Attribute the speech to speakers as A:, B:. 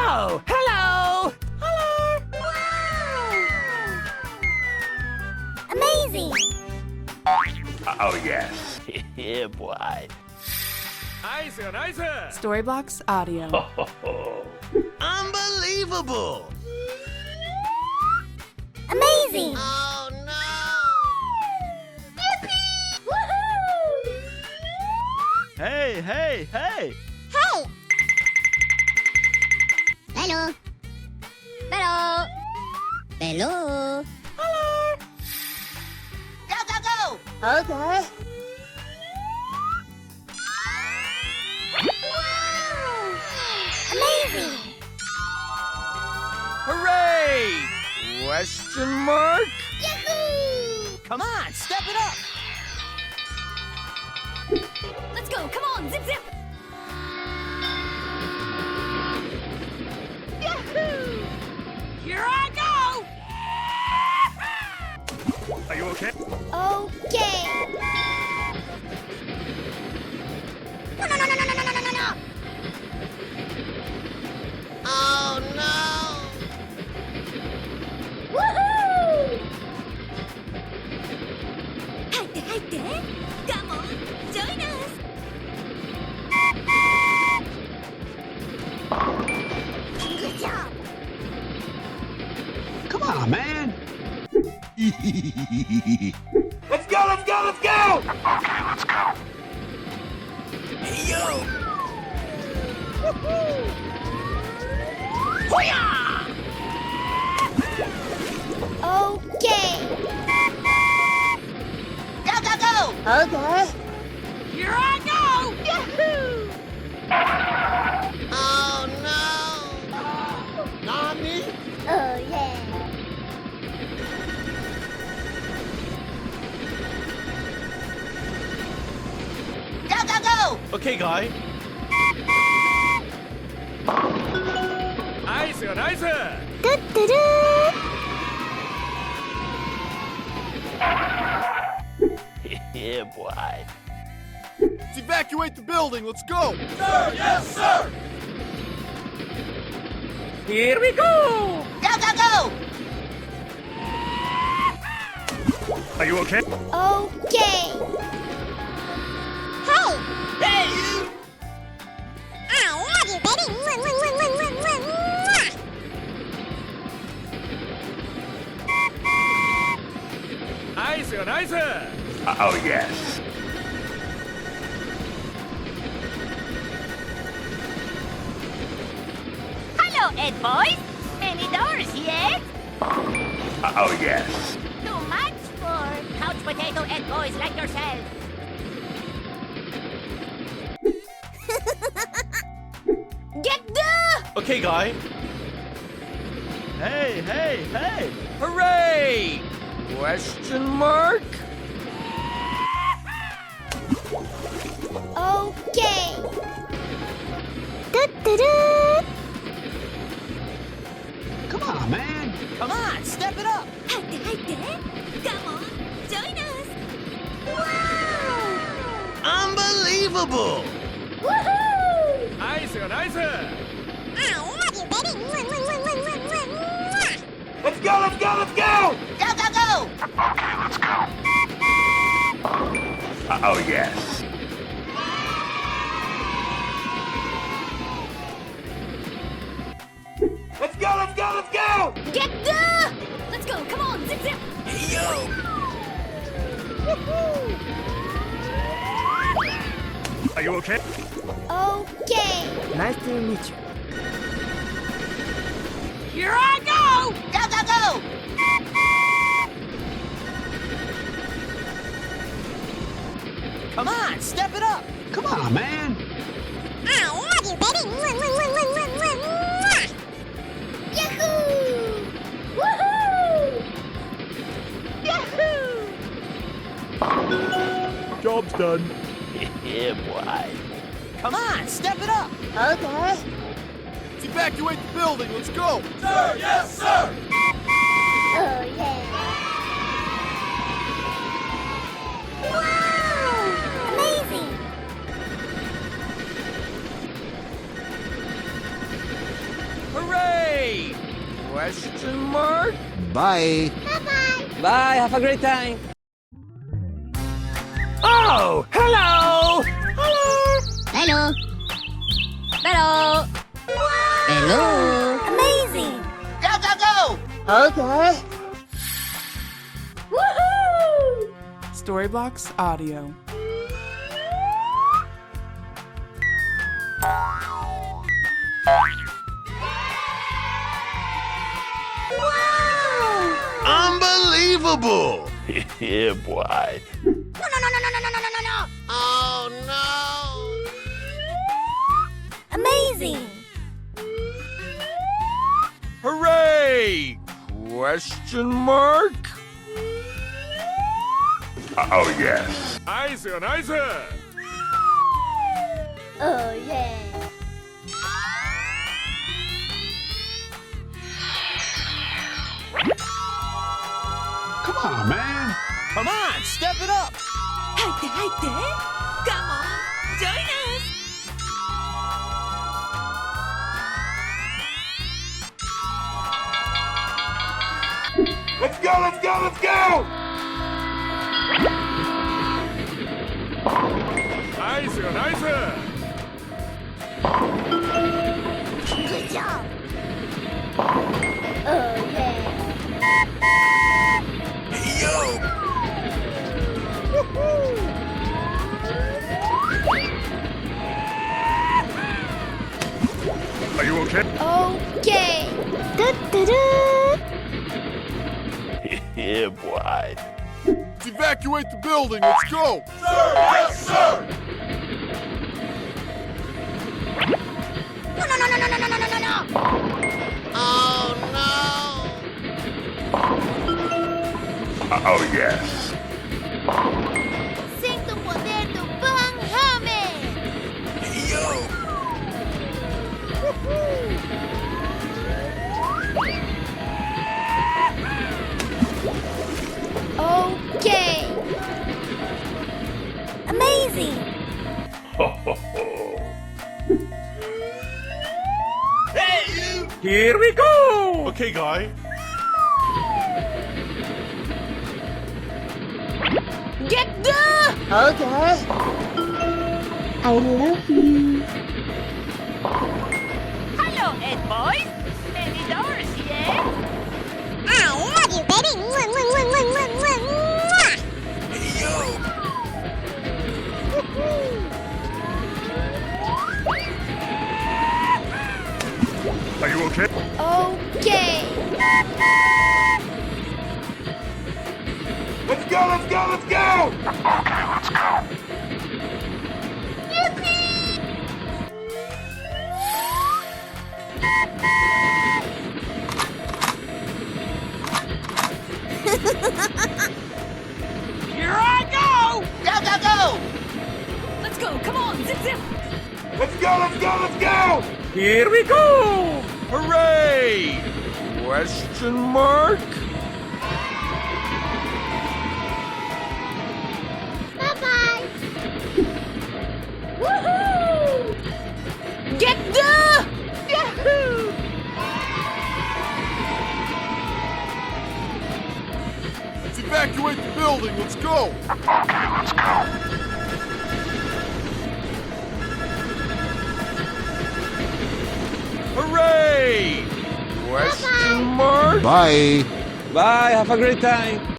A: Oh, hello! Hello!
B: Wow! Amazing!
C: Oh, yes.
A: Yeah, boy.
D: Nice, nice.
E: Storybox Audio.
A: Unbelievable!
B: Amazing!
A: Oh, no!
B: Yippee! Woohoo!
A: Hey!
B: Hey! Hello! Hello! Hello!
A: Hello!
B: Go, go, go! Okay. Wow! Amazing!
A: Hooray! Question mark?
B: Yahoo!
A: Come on, step it up!
B: Let's go! Come on! Zip, zip! Yahoo! Here I go!
D: Are you okay?
B: Okay. No, no, no, no, no, no, no, no, no, no.
A: Oh, no!
B: Woohoo! 入って入って。Come on, join us. Good job.
C: Come on, man.
D: Let's go, let's go, let's go!
C: Okay, let's go.
A: Hey, yo!
B: Okay. Go, go, go. Okay. Here I go. Yahoo!
A: Oh, no! Nani?
B: Oh yeah. Go, go, go.
A: Okay, guy.
D: Nice, nice.
A: Yeah, boy.
D: Let's evacuate the building, let's go!
A: Sir, yes, sir!
D: Here we go!
B: Go, go, go.
D: Are you okay?
B: Okay. Hey.
A: Hey, you!
B: I love you, baby. Mwah, mwah, mwah, mwah, mwah, mwah, mwah.
D: Nice, nice.
C: Oh, yes.
B: Hello, Ed boys. Any doors yet?
C: Oh, yes.
B: Too much for couch potato Ed boys like yourself. Get the!
A: Okay, guy. Hey, hey, hey! Hooray! Question mark?
B: Okay. Da-da-da.
C: Come on, man.
A: Come on, step it up!
B: 入って入って。Come on, join us. Wow!
A: Unbelievable!
B: Woohoo!
D: Nice, nice.
B: I love you, baby. Mwah, mwah, mwah, mwah, mwah, mwah, mwah.
D: Let's go, let's go, let's go!
B: Go, go, go.
C: Okay, let's go. Oh, yes.
D: Let's go, let's go, let's go!
B: Get the! Let's go. Come on, zip, zip.
A: Hey, yo!
D: Are you okay?
B: Okay.
E: Nice to meet you.
B: Here I go. Go, go, go.
A: Come on, step it up!
C: Come on, man.
B: I love you, baby. Mwah, mwah, mwah, mwah, mwah, mwah, mwah. Yahoo! Woohoo! Yahoo!
D: Job's done.
A: Yeah, boy. Come on, step it up!
B: Okay.
D: Let's evacuate the building, let's go!
A: Sir, yes, sir!
B: Oh yeah. Wow! Amazing!
D: Question mark?
C: Bye.
A: Bye, have a great time.
D: Oh, hello!
B: Hello. Hello. Hello. Amazing.
A: Go, go, go!
B: Okay. Woohoo!
E: Storybox Audio.
C: Unbelievable.
A: Yeah, boy.
B: No.
C: Oh no.
B: Amazing.
D: Hooray! Question mark?
C: Oh yes.
D: Nice, nice.
B: Oh yeah.
C: Come on, man.
A: Come on, step it up.
B: 入って入って。Come on, join us.
D: Let's go, let's go, let's go! Nice, nice.
B: Good job. Oh yeah.
D: Are you okay?
B: Okay. Da-da-da.
A: Yeah, boy.
D: Evacuate the building, let's go! Sir, yes, sir!
B: No.
C: Oh no. Oh yes.
B: Sinto o poder do Van Hammer. Okay. Amazing.
D: Here we go! Okay, guy.
B: Get the. Okay. I love you.
F: Hello, Ed boys. Many doors, yes?
B: I love you, baby. Mwah, mwah, mwah, mwah, mwah, mwah, mwah.
D: Are you okay?
B: Okay.
D: Let's go, let's go, let's go!
C: Okay, let's go.
F: Here I go!
A: Go, go, go!
F: Let's go, come on, zip zip!
D: Let's go, let's go, let's go! Here we go! Hooray! Question mark?
B: Bye-bye. Woohoo! Get the. Yahoo!
D: Let's evacuate the building, let's go!
C: Okay, let's go.
D: Hooray! Question mark?
C: Bye.
A: Bye, have a great time.